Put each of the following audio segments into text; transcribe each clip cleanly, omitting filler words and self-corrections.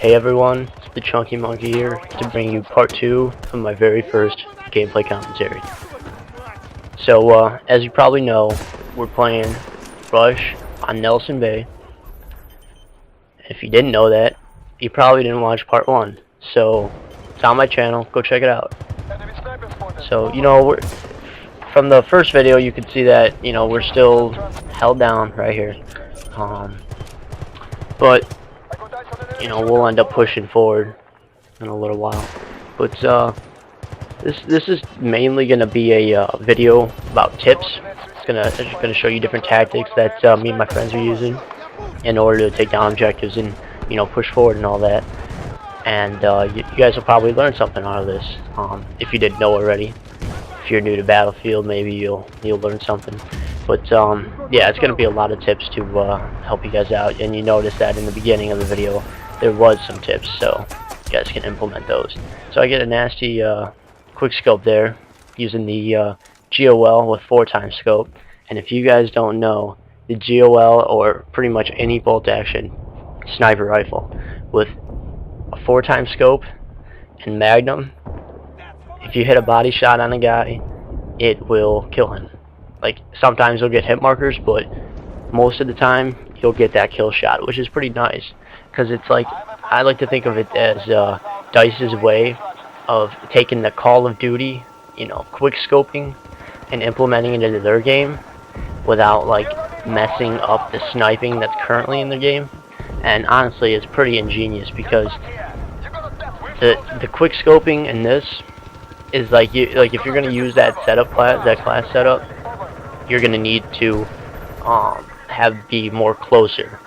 Hey everyone, it's the Chunky Monkey here to bring you part 2 of my very first gameplay commentary. So, as you probably know, we're playing Rush on Nelson Bay. If you didn't know that, you probably didn't watch part 1. So, it's on my channel, go check it out. So, from the first video you could see that, we're still held down right here. But we'll end up pushing forward in a little while. But this is mainly gonna be a video about tips. It's gonna show you different tactics that me and my friends are using in order to take down objectives and push forward and all that. And you guys will probably learn something out of this if you didn't know already. If you're new to Battlefield, maybe you'll learn something. But yeah, it's gonna be a lot of tips to help you guys out. And you notice that in the beginning of the video there was some tips, so you guys can implement those. So I get a nasty quick scope there using the GOL with 4x scope. And if you guys don't know, the GOL, or pretty much any bolt action sniper rifle with a 4x scope and magnum, if you hit a body shot on a guy, it will kill him. Like, sometimes you'll get hit markers, but most of the time you'll get that kill shot, which is pretty nice. Because it's like, I like to think of it as DICE's way of taking the Call of Duty, quick scoping, and implementing it into their game without like messing up the sniping that's currently in the game. And honestly, it's pretty ingenious because the quick scoping in this is like if you're gonna use that class setup, you're gonna need to be more closer.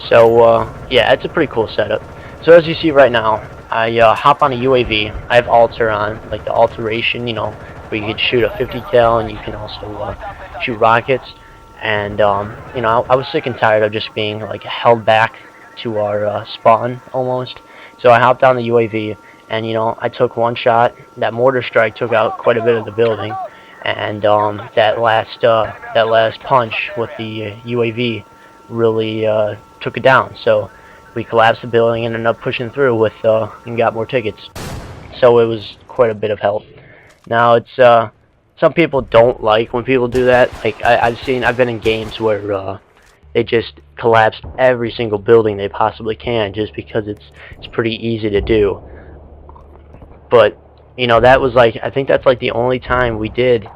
So yeah, it's a pretty cool setup. So as you see right now, I hop on a UAV. I have alter on, like the alteration, where you can shoot a 50 cal and you can also shoot rockets. And I was sick and tired of just being like held back to our spawn almost. So I hopped on the UAV and I took one shot. That mortar strike took out quite a bit of the building, and that last punch with the UAV really took it down. So we collapsed the building and ended up pushing through with and got more tickets. So it was quite a bit of help. Now it's some people don't like when people do that. Like I've been in games where they just collapsed every single building they possibly can just because it's pretty easy to do. But that was like, I think that's like the only time we did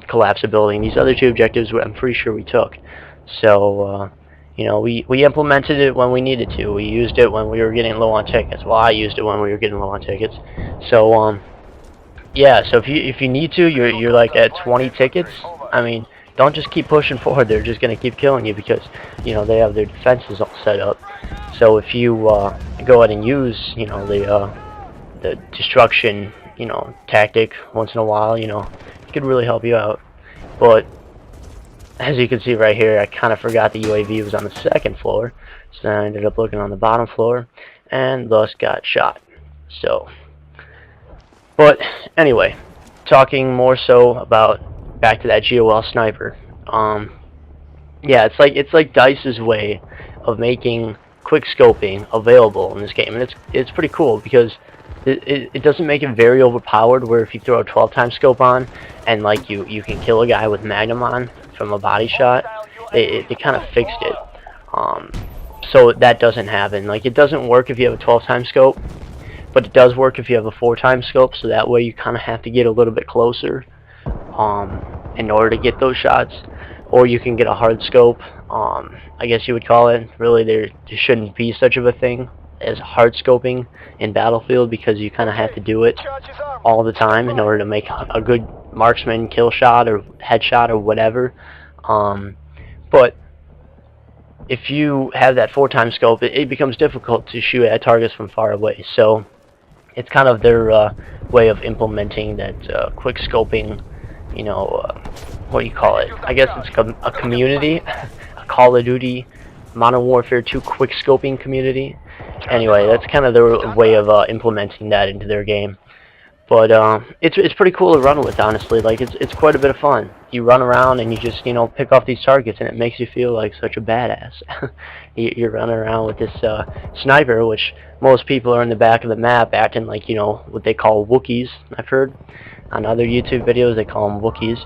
collapse a building. These other two objectives I'm pretty sure we took. So we implemented it when we needed to. We used it when we were getting low on tickets. Well, I used it when we were getting low on tickets. So yeah, so if you need to, you're like at 20 tickets. I mean, don't just keep pushing forward. They're just gonna keep killing you because they have their defenses all set up. So if you go ahead and use the destruction tactic once in a while, it could really help you out. But as you can see right here, I kind of forgot the UAV was on the 2nd floor, so I ended up looking on the bottom floor and thus got shot. So, but anyway, talking more so about back to that GOL sniper. Yeah, it's like DICE's way of making quick scoping available in this game, and it's pretty cool because it doesn't make it very overpowered, where if you throw a 12x scope on and like you can kill a guy with magnum on from a body shot, they kind of fixed it. So that doesn't happen. Like, it doesn't work if you have a 12x scope, but it does work if you have a 4x scope, so that way you kind of have to get a little bit closer in order to get those shots. Or you can get a hard scope, I guess you would call it. Really, there shouldn't be such of a thing as hard scoping in Battlefield, because you kind of have to do it all the time in order to make a good marksman kill shot or headshot or whatever. But if you have that 4x scope, it becomes difficult to shoot at targets from far away. So it's kind of their way of implementing that quick scoping, what do you call it? I guess it's a community, a Call of Duty Modern Warfare 2 quick scoping community. Anyway, that's kind of their way of implementing that into their game. But it's pretty cool to run with, honestly. Like it's quite a bit of fun. You run around and you just pick off these targets, and it makes you feel like such a badass. You're running around with this sniper, which most people are in the back of the map acting like what they call Wookiees. I've heard on other YouTube videos they call them Wookiees.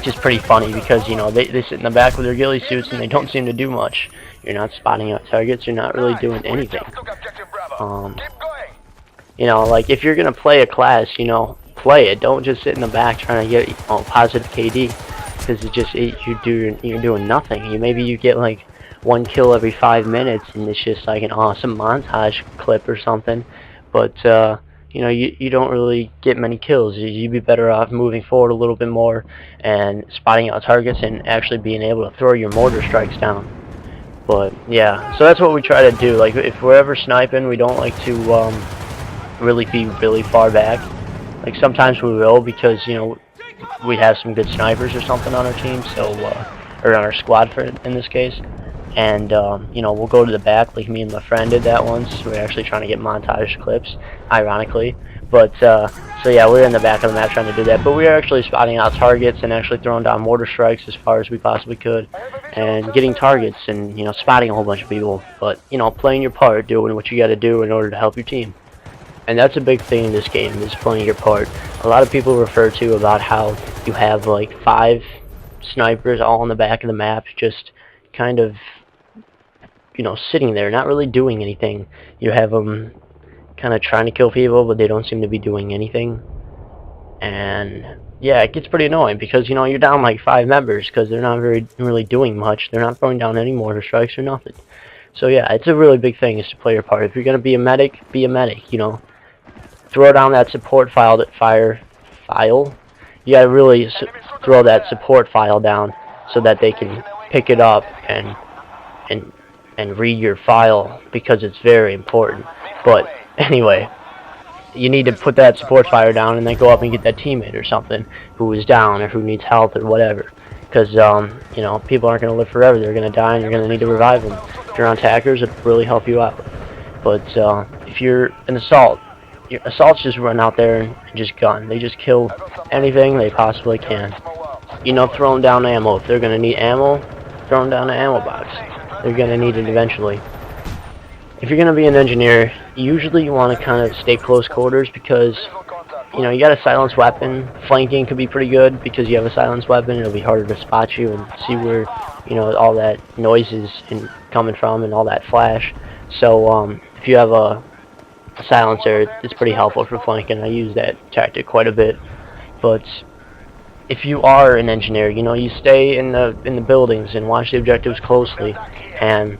Just pretty funny because they sit in the back with their ghillie suits and they don't seem to do much. You're not spotting out targets. You're not really doing anything. Like if you're gonna play a class, play it. Don't just sit in the back trying to get positive KD, because you're doing nothing. Maybe you get like 1 kill every 5 minutes, and it's just like an awesome montage clip or something. But you don't really get many kills. You'd be better off moving forward a little bit more and spotting out targets and actually being able to throw your mortar strikes down. But yeah, so that's what we try to do. Like if we're ever sniping, we don't like to really be really far back. Like sometimes we will, because we have some good snipers or something on our team, so or on our squad in this case, and we'll go to the back, like me and my friend did that once. We're actually trying to get montage clips, ironically, but so yeah, we're in the back of the map trying to do that, but we are actually spotting out targets and actually throwing down mortar strikes as far as we possibly could, and getting targets and spotting a whole bunch of people. But playing your part, doing what you got to do in order to help your team. And that's a big thing in this game, is playing your part. A lot of people refer to about how you have like 5 snipers all on the back of the map, just kind of, sitting there, not really doing anything. You have them kind of trying to kill people, but they don't seem to be doing anything. And yeah, it gets pretty annoying, because you're down like 5 members, because they're not really doing much. They're not throwing down any mortar strikes or nothing. So yeah, it's a really big thing, is to play your part. If you're gonna be a medic, be a medic. Throw down that support file. You gotta really throw that support file down so that they can pick it up and read your file, because it's very important. But anyway, you need to put that support fire down and then go up and get that teammate or something who is down or who needs help or whatever. Because people aren't going to live forever. They're going to die, and you're going to need to revive them. If you're on attackers, it'll really help you out. But if you're an assault, your assaults just run out there and just gun. They just kill anything they possibly can. Throw them down ammo. If they're going to need ammo, throw them down an ammo box. They're going to need it eventually. If you're going to be an engineer, usually you want to kind of stay close quarters, because you got a silenced weapon. Flanking could be pretty good, because you have a silenced weapon. It'll be harder to spot you and see where all that noise is coming from and all that flash. So if you have a silencer, it's pretty helpful for flanking. I use that tactic quite a bit. But if you are an engineer, you stay in the buildings and watch the objectives closely. And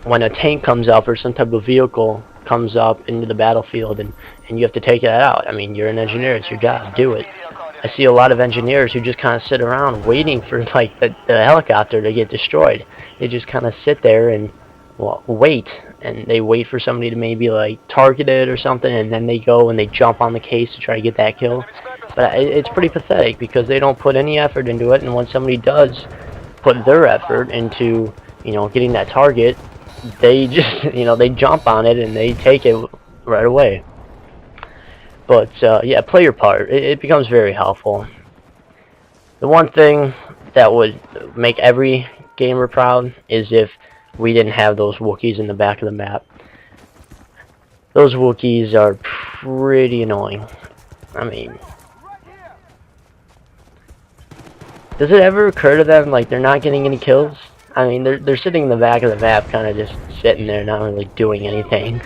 when a tank comes up, or some type of vehicle comes up into the battlefield, and you have to take that out. I mean, you're an engineer, it's your job, do it. I see a lot of engineers who just kind of sit around waiting for like the helicopter to get destroyed. They just kind of sit there and wait, and they wait for somebody to maybe like target it or something, and then they go and they jump on the case to try to get that kill. But it's pretty pathetic, because they don't put any effort into it, and when somebody does put their effort into getting that target, they just they jump on it and they take it right away. But yeah, play your part. It becomes very helpful. The one thing that would make every gamer proud is if we didn't have those Wookiees in the back of the map. Those Wookiees are pretty annoying. I mean, does it ever occur to them like they're not getting any kills? I mean, they're sitting in the back of the map, kind of just sitting there, not really doing anything.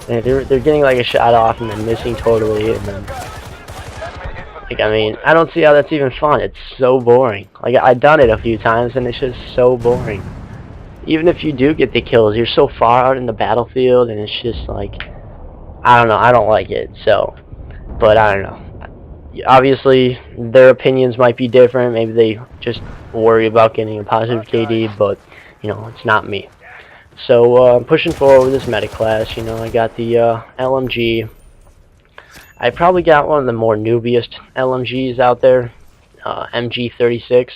they're getting like a shot off and then missing totally, and then I mean, I don't see how that's even fun. It's so boring. Like, I've done it a few times, and it's just so boring. Even if you do get the kills, you're so far out in the battlefield, and it's just like, I don't know. I don't like it. So, but I don't know. Obviously, their opinions might be different. Maybe they just worry about getting a positive KD, but it's not me. So I'm pushing forward with this medic class. I got the LMG. I probably got one of the more noobiest LMGs out there, MG36.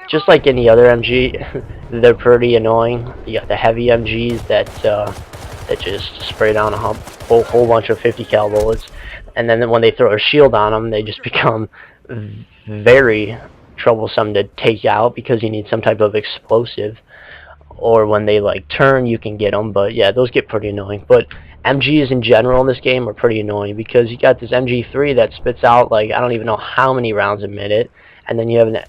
Just like any other MG, they're pretty annoying. You got the heavy MGs that that just spray down a whole bunch of 50 cal bullets, and then when they throw a shield on them, they just become very troublesome to take out because you need some type of explosive. Or when they like turn, you can get them, but yeah, those get pretty annoying. But MGs in general in this game are pretty annoying because you got this MG3 that spits out like I don't even know how many rounds a minute, and then you have an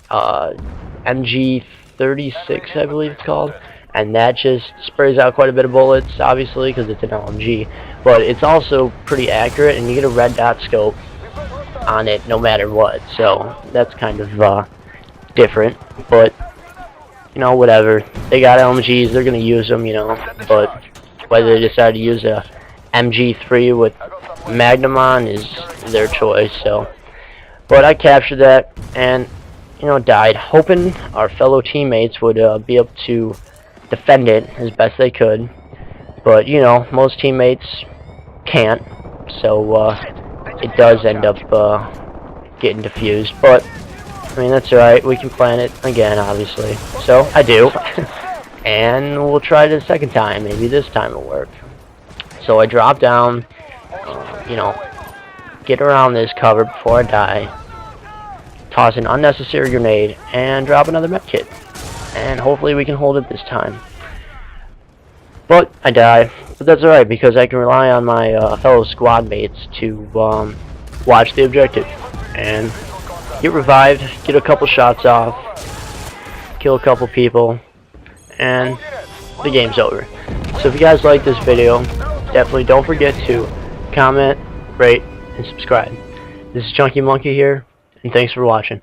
MG36, I believe it's called, and that just sprays out quite a bit of bullets, obviously because it's an LMG, but it's also pretty accurate, and you get a red dot scope on it no matter what, so that's kind of different. But you know, whatever. They got LMGs, they're gonna use them, you know. But whether they decide to use a MG3 with Magnum on is their choice. So, but I captured that and you know died, hoping our fellow teammates would be able to defend it as best they could. But you know, most teammates can't, so it does end up getting defused. But I mean, that's alright, we can plan it again, obviously. So, I do. And we'll try it a second time. Maybe this time it'll work. So I drop down, you know, get around this cover before I die, toss an unnecessary grenade, and drop another medkit. And hopefully we can hold it this time. But I die. But that's alright, because I can rely on my fellow squad mates to watch the objective. And get revived, get a couple shots off, kill a couple people, and the game's over. So if you guys like this video, definitely don't forget to comment, rate, and subscribe. This is Chunky Monkey here, and thanks for watching.